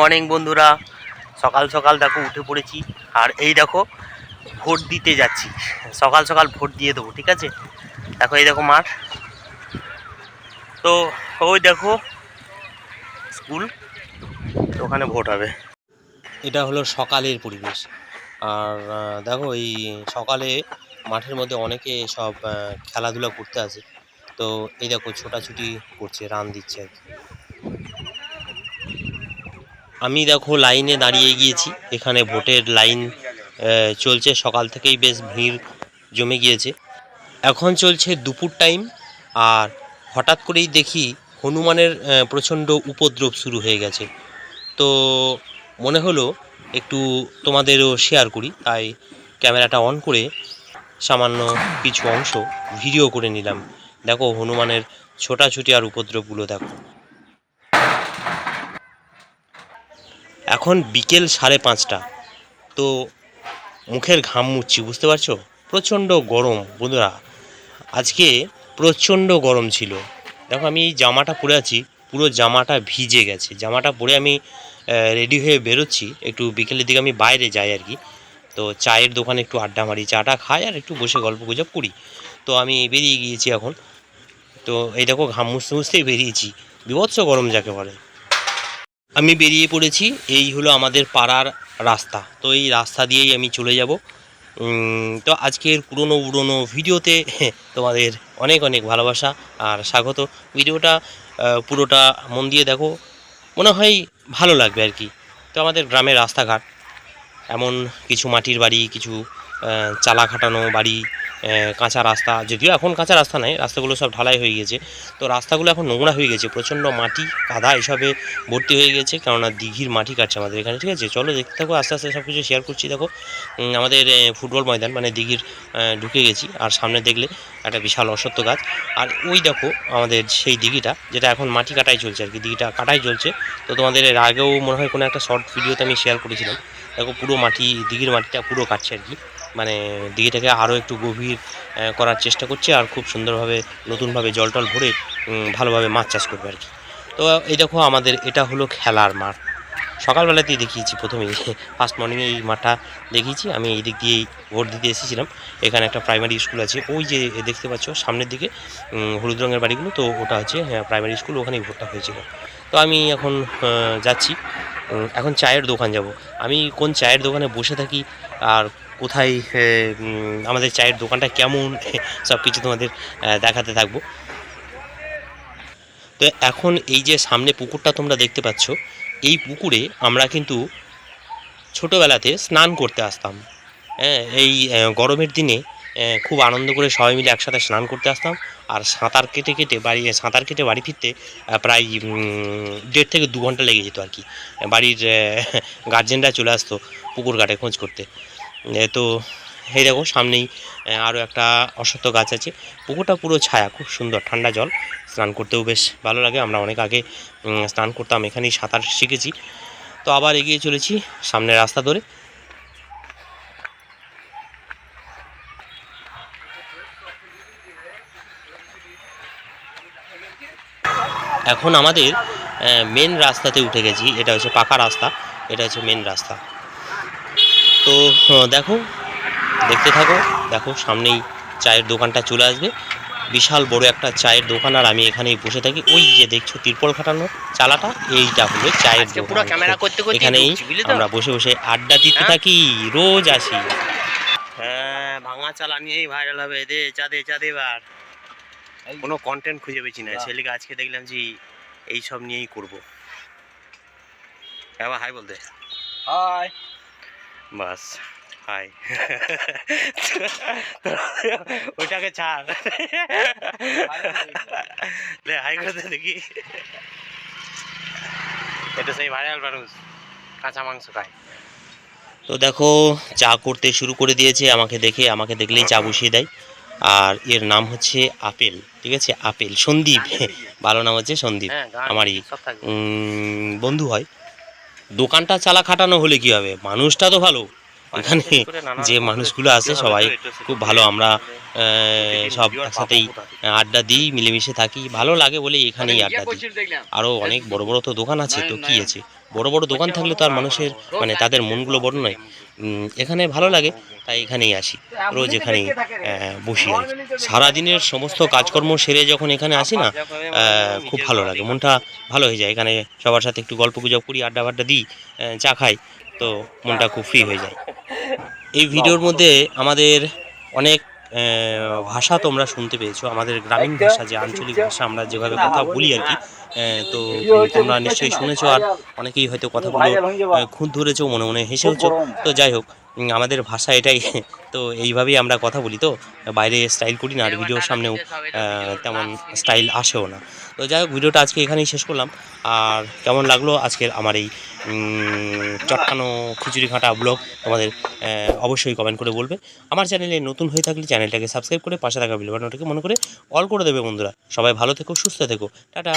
Morning বন্ধুরা, সকাল সকাল দেখো উঠে পড়েছি। আর এই দেখো ভোট দিতে যাচ্ছি, সকাল সকাল ভোট দিয়ে দেবো, ঠিক আছে। দেখো এই দেখো মাঠ, তো ওই দেখো স্কুল, তো ওখানে ভোট হবে। এটা হলো সকালের পরিবেশ। আর দেখো এই সকালে মাঠের মধ্যে অনেকে সব খেলাধুলা করতে আসে। তো এই দেখো ছোটাছুটি করছে, রান দিচ্ছে আর কি। আমি দেখো লাইনে দাঁড়িয়ে গিয়েছি, এখানে ভোটের লাইন চলছে, সকাল থেকেই বেশ ভিড় জমে গিয়েছে। এখন চলছে দুপুর টাইম, আর হঠাৎ করেই দেখি হনুমানের প্রচণ্ড উপদ্রব শুরু হয়ে গেছে। তো মনে হলো একটু তোমাদেরও শেয়ার করি, তাই ক্যামেরাটা অন করে সামান্য কিছু অংশ ভিডিও করে নিলাম। দেখো হনুমানের ছোটাছুটি আর উপদ্রবগুলো দেখো। এখন বিকেল 5:30, তো মুখের ঘাম মুছছি, বুঝতে পারছো? প্রচণ্ড গরম বন্ধুরা, আজকে প্রচণ্ড গরম ছিল। দেখো আমি এই জামাটা পরে আছি, পুরো জামাটা ভিজে গেছে। জামাটা পরে আমি রেডি হয়ে বেরোচ্ছি, একটু বিকেলের দিকে আমি বাইরে যাই আর কি। তো চায়ের দোকানে একটু আড্ডা মারি, চাটা খাই আর একটু বসে গল্প গুজব করি। তো আমি বেরিয়ে গিয়েছি এখন। তো এই দেখো ঘাম মুছতে মুছতেই বেরিয়েছি, বীভৎস গরম যাকে বলে। আমি বেরিয়ে পড়েছি, এই হলো আমাদের পাড়ার রাস্তা। তো এই রাস্তা দিয়েই আমি চলে যাব। তো আজকের পুরনো ভিডিওতে তোমাদের অনেক অনেক ভালোবাসা আর স্বাগত। ভিডিওটা পুরোটা মন দিয়ে দেখো, মনে হয় ভালো লাগবে আর কি। তো আমাদের গ্রামের রাস্তাঘাট, এমন কিছু মাটির বাড়ি, কিছু চালা খাটানো বাড়ি, কাঁচা রাস্তা। যদিও এখন কাঁচা রাস্তা নাই, রাস্তাগুলো সব ঢালাই হয়ে গেছে। তো রাস্তাগুলো এখন নোংরা হয়ে গেছে, প্রচণ্ড মাটি কাদা এসবে ভর্তি হয়ে গেছে, কেননা দিঘির মাটি কাটছে আমাদের এখানে, ঠিক আছে। চলো দেখতে থাকো, আস্তে আস্তে সব কিছু শেয়ার করছি। দেখো আমাদের ফুটবল ময়দান মানে দিঘির ঢুকে গেছি, আর সামনে দেখলে একটা বিশাল অশ্বত্থ গাছ। আর ওই দেখো আমাদের সেই দিঘিটা, যেটা এখন মাটি কাটাই চলছে আর কি, দিঘিটা কাটাই চলছে। তো তোমাদের এর আগেও মনে হয় কোনো একটা শর্ট ভিডিওতে আমি শেয়ার করেছিলাম। দেখো পুরো মাটি, দিঘির মাটিটা পুরো কাটছে আর কি, মানে দিঘিটাকে আরও একটু গভীর করার চেষ্টা করছে, আর খুব সুন্দরভাবে নতুনভাবে জল টল ভরে ভালোভাবে মাছ চাষ করবে আর কি। তো এই দেখো আমাদের এটা হলো খেলার মাঠ। সকালবেলাতেই দেখিয়েছি প্রথমেই, ফার্স্ট মর্নিংয়ে এই মাঠটা দেখিয়েছি। আমি এই দিক দিয়েই ভোট দিতে এসেছিলাম। এখানে একটা প্রাইমারি স্কুল আছে, ওই যে দেখতে পাচ্ছ সামনের দিকে হলুদ রঙের বাড়িগুলো, তো ওটা হচ্ছে প্রাইমারি স্কুল, ওখানেই ভোটটা হয়েছিল। তো আমি এখন যাচ্ছি, এখন চায়ের দোকান যাব। আমি কোন চায়ের দোকানে বসে থাকি আর কোথায় আমাদের চায়ের দোকানটা কেমন, সব কিছু তোমাদের দেখাতে থাকবো। তো এখন এই যে সামনে পুকুরটা তোমরা দেখতে পাচ্ছ, এই পুকুরে আমরা কিন্তু ছোটোবেলাতে স্নান করতে আসতাম। হ্যাঁ, এই গরমের দিনে খুব আনন্দ করে সবাই মিলে একসাথে স্নান করতে আসতাম। আর সাঁতার কেটে বাড়ি ফিরতে প্রায় 1.5 থেকে 2 ঘন্টা লেগে যেত আর কি। বাড়ির গার্জেনরা চলে আসতো পুকুর ঘাটে খোঁজ করতে। তো এই দেখো সামনেই আরও একটা অশ্বত্থ গাছ আছে। পুকুরটা পুরো ছায়া, খুব সুন্দর ঠান্ডা জল, স্নান করতেও বেশ ভালো লাগে। আমরা অনেক আগে স্নান করতাম, এখানেই সাঁতার শিখেছি। তো আবার এগিয়ে চলেছি সামনের রাস্তা ধরে। এখন আমাদের মেন রাস্তাতে উঠে গেছি, এটা হচ্ছে পাকা রাস্তা, এটা হচ্ছে মেন রাস্তা। তো দেখো, দেখতে থাকো, দেখো সামনেই চায়ের দোকানটা চলে আসবে, বিশাল বড় একটা চায়ের দোকান। আর আমি এখানেই বসে থাকি, ওই যে দেখছো তিরপল খাটানো চালাটা, এইটা হলো চায়ের দোকান। এখানেই আমরা বসে বসে আড্ডা দিতে থাকি, রোজ আসি। হ্যাঁ, ভাঙা চালা নিয়েই ভাইরাল হবে, দে চাঁদে বার কোনো কন্টেন্ট খুঁজে পেয়েছি না, ছেলেকে আজকে দেখলাম যে এইসব নিয়েই করবো। এবার হাই বলতে, হাই, বাস হাই। ওইটাকে ছাড়, হাই করতে দেখি। এটা সেই ভাইরাল মানুষ, কাঁচা মাংস খায়। তো দেখো চা করতে শুরু করে দিয়েছে, আমাকে দেখলেই চা বসিয়ে দেয়। আর এর নাম হচ্ছে আপেল, ঠিক আছে, আপেল। সন্দীপ, ভালো নাম হচ্ছে সন্দীপ, আমারই বন্ধু হয়। দোকানটা চালা খাটানো হলে কি হবে, মানুষটা তো ভালো, এখানে যে মানুষগুলো আছে সবাই খুব ভালো। আমরা সব একসাথেই আড্ডা দিই, মিলেমিশে থাকি, ভালো লাগে বলেই এখানেই আড্ডা দিই। আরও অনেক বড় বড় তো দোকান আছে, তো কী আছে, বড় বড় দোকান থাকলে তো আর মানুষের মানে তাদের মনগুলো বড় নয়। এখানে ভালো লাগে, তাই এখানেই আসি, রোজ এখানেই বসি আর কি। সারাদিনের সমস্ত কাজকর্ম সেরে যখন এখানে আসি না, খুব ভালো লাগে, মনটা ভালো হয়ে যায়। এখানে সবার সাথে একটু গল্প গুজব করি, আড্ডা ফাড্ডা দিই, চা খাই, তো মনটা খুব ফ্রি হয়ে যায়। এই ভিডিওর মধ্যে আমাদের অনেক ভাষা তোমরা শুনতে পেয়েছো, আমাদের গ্রামীণ ভাষা, যে আঞ্চলিক ভাষা আমরা যেভাবে কথা বলি আর কি। তো তোমরা নিশ্চয়ই শুনেছো, আর অনেকেই হয়তো কথাগুলো খুঁত ধরেছো, মনে মনে হেসেওছো। তো যাই হোক, আমাদের ভাষা এটাই। তো এইভাবেই আমরা কথা বলি, তো বাইরে স্টাইল করি না, আর ভিডিওর সামনেও তেমন স্টাইল আসেও না। তো যাই হোক, ভিডিওটা আজকে এখানেই শেষ করলাম। আর কেমন লাগলো আজকের আমার এই চটকানো খিচুড়ি ঘাঁটা ব্লগ, তোমাদের অবশ্যই কমেন্ট করে বলবে। আমার চ্যানেলে নতুন হয়ে থাকলে চ্যানেলটাকে সাবস্ক্রাইব করে পাশে থাকা বেল বাটনটাকে মনে করে অল করে দেবে বন্ধুরা। সবাই ভালো থেকো, সুস্থ থেকো, টাটা।